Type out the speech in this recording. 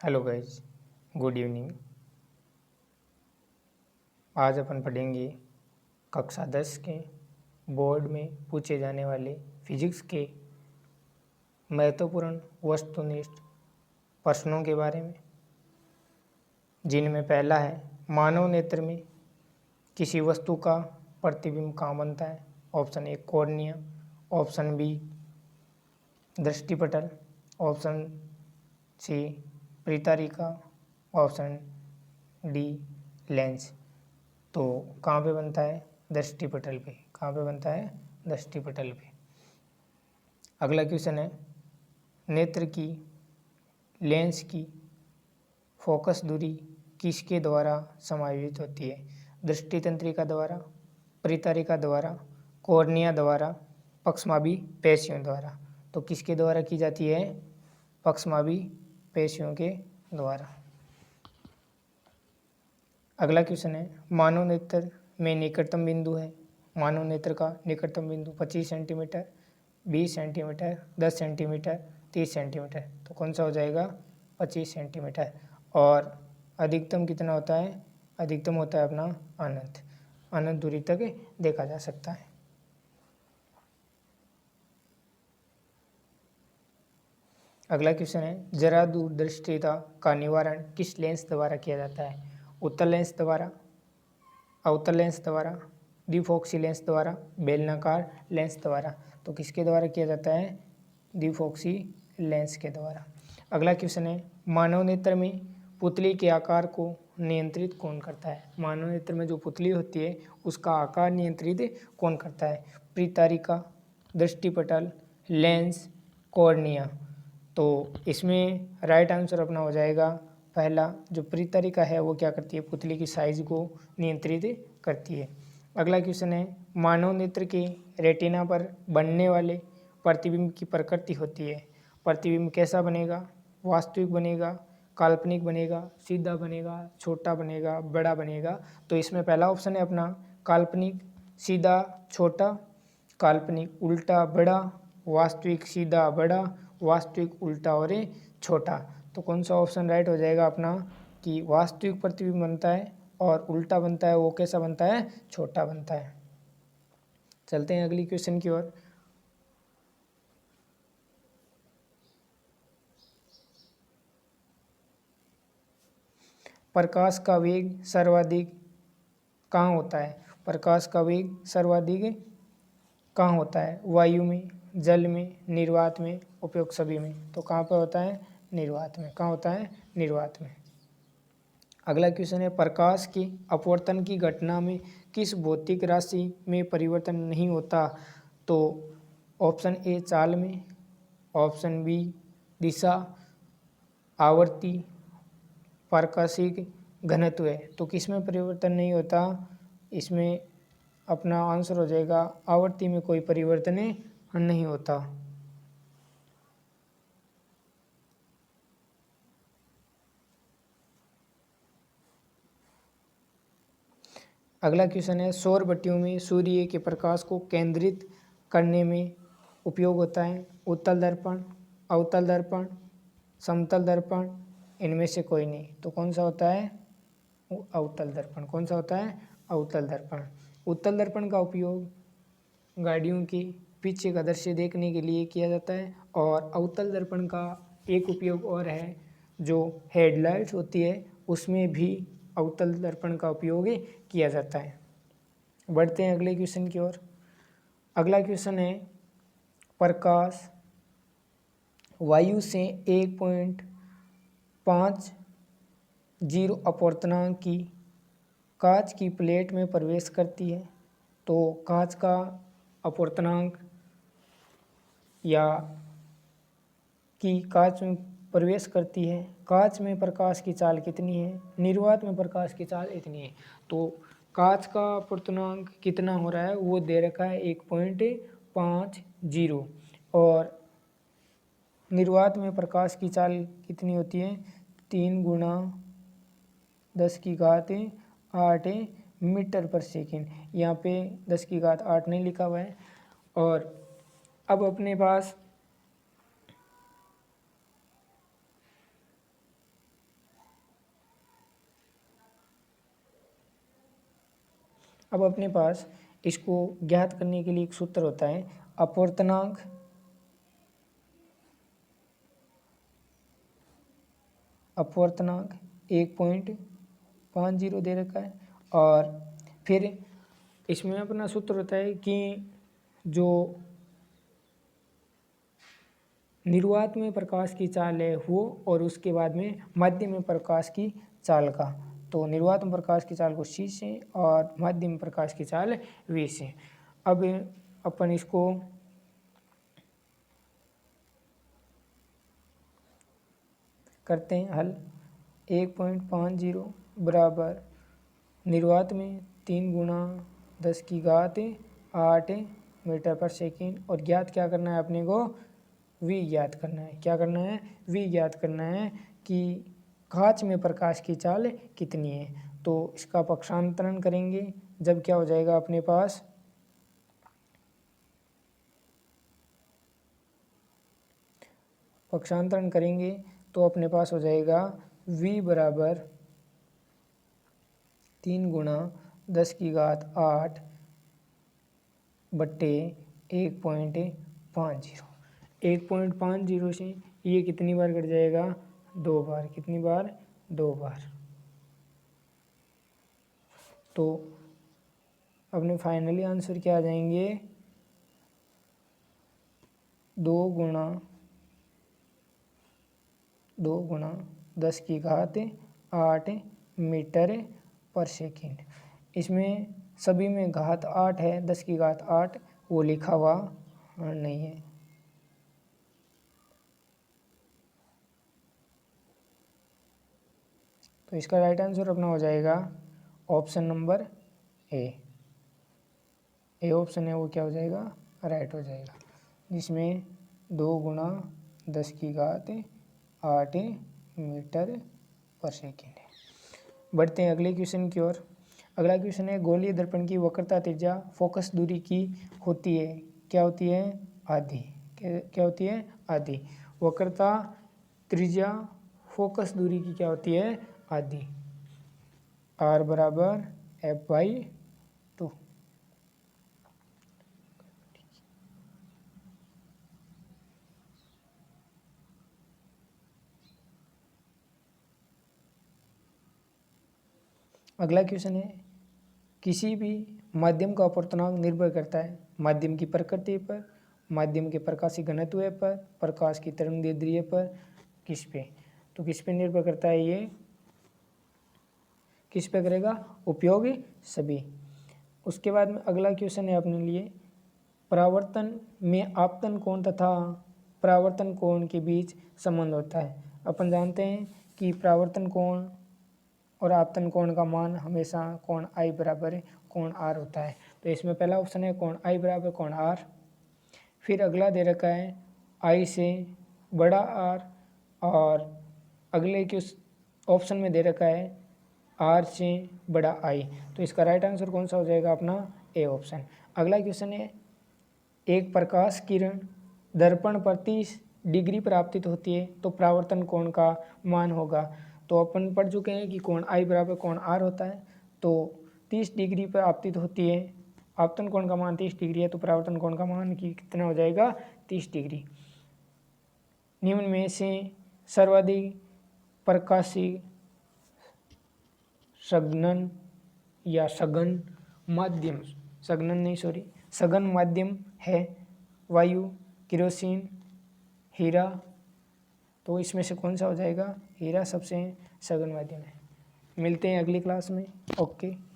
Hello guys, good evening. आज अपन पढ़ेंगे कक्षा 10 के बोर्ड में पूछे जाने वाले फिजिक्स के महत्वपूर्ण वस्तुनिष्ठ प्रश्नों के बारे में, जिनमें पहला है मानव नेत्र में किसी वस्तु का प्रतिबिंब कहाँ बनता है। Option A cornea, option B दृष्टिपटल, ऑप्शन सी परितारिका, ऑप्शन डी लेंस। तो कहाँ पे बनता है? दृष्टिपटल पे। कहाँ पे बनता है? दृष्टिपटल पे। अगला क्वेश्चन है नेत्र की लेंस की फोकस दूरी किसके द्वारा समायोजित होती है? दृष्टि तंत्रिका द्वारा, परितारिका द्वारा, कॉर्निया द्वारा, पक्षमाभी पेशियों द्वारा। तो किसके द्वारा की जाती है? पक्षमाभी पेशियों के द्वारा। अगला क्वेश्चन है मानव नेत्र में निकटतम बिंदु है। मानव नेत्र का निकटतम बिंदु 25 सेंटीमीटर, 20 सेंटीमीटर, 10 सेंटीमीटर, 30 सेंटीमीटर। तो कौन सा हो जाएगा? 25 सेंटीमीटर। और अधिकतम कितना होता है? अधिकतम होता है अपना अनंत। अनंत दूरी तक देखा जा सकता है। अगला क्वेश्चन है जरा दूरदृष्टिता का निवारण किस लेंस द्वारा किया जाता है? उत्तल लेंस द्वारा, अवतल लेंस द्वारा, द्विफोक्सी लेंस द्वारा, बेलनाकार लेंस द्वारा। तो किसके द्वारा किया जाता है? द्विफोक्सी लेंस के द्वारा। अगला क्वेश्चन है मानव नेत्र में पुतली के आकार को नियंत्रित कौन करता है? मानव नेत्र में जो पुतली होती है उसका आकार नियंत्रित कौन करता है? परितारिका, दृष्टिपटल, लेंस, कॉर्निया। तो इसमें राइट आंसर अपना हो जाएगा पहला, जो परितारिका है वो क्या करती है? पुतली की साइज को नियंत्रित करती है। अगला क्वेश्चन है मानव नेत्र के रेटिना पर बनने वाले प्रतिबिंब की प्रकृति होती है। प्रतिबिंब कैसा बनेगा? वास्तविक बनेगा, काल्पनिक बनेगा, सीधा बनेगा, छोटा बनेगा, बड़ा बनेगा। तो इसमें पहला ऑप्शन है अपना काल्पनिक सीधा छोटा, काल्पनिक उल्टा बड़ा, वास्तविक सीधा बड़ा, वास्तविक उल्टा और छोटा। तो कौन सा ऑप्शन राइट हो जाएगा अपना कि वास्तविक प्रतिबिंब बनता है और उल्टा बनता है, वो कैसा बनता है? छोटा बनता है। चलते हैं अगली क्वेश्चन की ओर। प्रकाश का वेग सर्वाधिक कहाँ होता है? प्रकाश का वेग सर्वाधिक कहाँ होता है? वायु में, जल में, निर्वात में, उपयुक्त सभी में। तो कहाँ पर होता है? निर्वात में। कहाँ होता है? निर्वात में। अगला क्वेश्चन है प्रकाश के अपवर्तन की घटना में किस भौतिक राशि में परिवर्तन नहीं होता? तो ऑप्शन ए चाल में, ऑप्शन बी दिशा, आवर्ती, प्रकाशिक घनत्व है। तो किस में परिवर्तन नहीं होता? इसमें अपना आंसर हो जाएगा आवर्ती में कोई परिवर्तन नहीं होता। अगला क्वेश्चन है सौर भट्टियों में सूर्य के प्रकाश को केंद्रित करने में उपयोग होता है उत्तल दर्पण, अवतल दर्पण, समतल दर्पण, इनमें से कोई नहीं। तो कौन सा होता है? अवतल दर्पण। कौन सा होता है? अवतल दर्पण। उत्तल दर्पण का उपयोग गाड़ियों के पीछे का दृश्य देखने के लिए किया जाता है। और अवतल दर्पण का एक उपयोग और है, जो हेडलाइट्स होती है उसमें भी अवतल दर्पण का उपयोग किया जाता है। बढ़ते हैं अगले क्वेश्चन की ओर। अगला क्वेश्चन है प्रकाश वायु से 1.50 अपवर्तनांक की कांच की प्लेट में प्रवेश करती है। तो कांच का अपवर्तनांक या कि कांच में प्रवेश करती है, कांच में प्रकाश की चाल कितनी है? निर्वात में प्रकाश की चाल इतनी है। तो कांच का अपवर्तनांक कितना हो रहा है वो दे रखा है 1.50। और निर्वात में प्रकाश की चाल कितनी होती है? 3 गुणा 10⁸ मीटर पर सेकेंड। यहाँ पे 10⁸ नहीं लिखा हुआ है। और अब अपने पास अब अपने पास इसको ज्ञात करने के लिए एक सूत्र होता है, अपवर्तनांक अपवर्तनांक 1.50 दे रखा है। और फिर इसमें अपना सूत्र होता है कि जो निर्वात में प्रकाश की चाल है वो, और उसके बाद में माध्य में प्रकाश की चाल का। तो निर्वात में प्रकाश की चाल को c से और माध्य में प्रकाश की चाल v से। अब अपन इसको करते हैं हल। 1.50 बराबर निर्वात में 3 गुणा 10⁸ मीटर पर सेकेंड, और ज्ञात क्या करना है अपने को, v ज्ञात करना है। क्या करना है, v ज्ञात करना है कि कांच में प्रकाश की चाल कितनी है। तो इसका पक्षांतरण करेंगे, जब क्या हो जाएगा अपने पास, पक्षांतरण करेंगे तो अपने पास हो जाएगा v बराबर 3 गुणा 10⁸ बट्टे 1.50। 1.50 से ये कितनी बार कट जाएगा, 2 बार। कितनी बार, 2 बार। तो अपने फाइनली आंसर क्या आ जाएंगे, 2 गुणा 10⁸ मीटर पर सेकेंड। इसमें सभी में घात 8 है, 10⁸ वो लिखा हुआ नहीं है। तो इसका राइट आंसर अपना हो जाएगा ऑप्शन नंबर ए ऑप्शन है, वो क्या हो जाएगा, राइट हो जाएगा, जिसमें 2 गुणा 10⁸ मीटर पर सेकेंड है। बढ़ते हैं अगले क्वेश्चन की ओर। अगला क्वेश्चन है, गोलीय दर्पण की वक्रता त्रिज्या फोकस दूरी की होती है, क्या होती है, आधी। क्या होती है, आधी। वक्रता त्रिज्या फोकस दूरी की क्या होती है, आधी। r बराबर f/2। अगला क्वेश्चन है, किसी भी माध्यम का अपवर्तनांक निर्भर करता है माध्यम की प्रकृति पर, माध्यम के प्रकाशीय घनत्व पर, प्रकाश की तरंगदैर्ध्य पर, किस पे। तो किस पे निर्भर करता है, ये किस पे करेगा, उपयोगी सभी। उसके बाद में अगला क्वेश्चन है अपने लिए, परावर्तन में आपतन कोण तथा परावर्तन कोण के बीच संबंध होता है। अपन जानते हैं कि परावर्तन कोण और आपतन कोण का मान हमेशा कोण I बराबर कोण R होता है। तो इसमें पहला ऑप्शन है कोण I बराबर कोण R। फिर अगला दे रखा है I से बड़ा R, और अगले के ऑप्शन में दे रखा है R से बड़ा I। तो इसका राइट आंसर कौन सा हो जाएगा अपना, ए ऑप्शन। अगला क्वेश्चन है, एक प्रकाश किरण दर्पण पर 30 डिग्री पर आपतित होती है तो परावर्तन कोण का मान होगा। तो अपन पढ़ चुके हैं कि कोण I बराबर कोण R होता है। तो 30 डिग्री पर आपतित होती है, आपतन कोण का मान 30 डिग्री है, तो परावर्तन कोण का मान कितना हो जाएगा, 30 डिग्री। निम्न में से सर्वाधिक प्रकाशी सघन या सघन माध्यम, सघन माध्यम है वायु, केरोसिन, हीरा। तो इसमें से कौन सा हो जाएगा, हीरा सबसे सघन माध्यम है। मिलते हैं अगली क्लास में। ओके।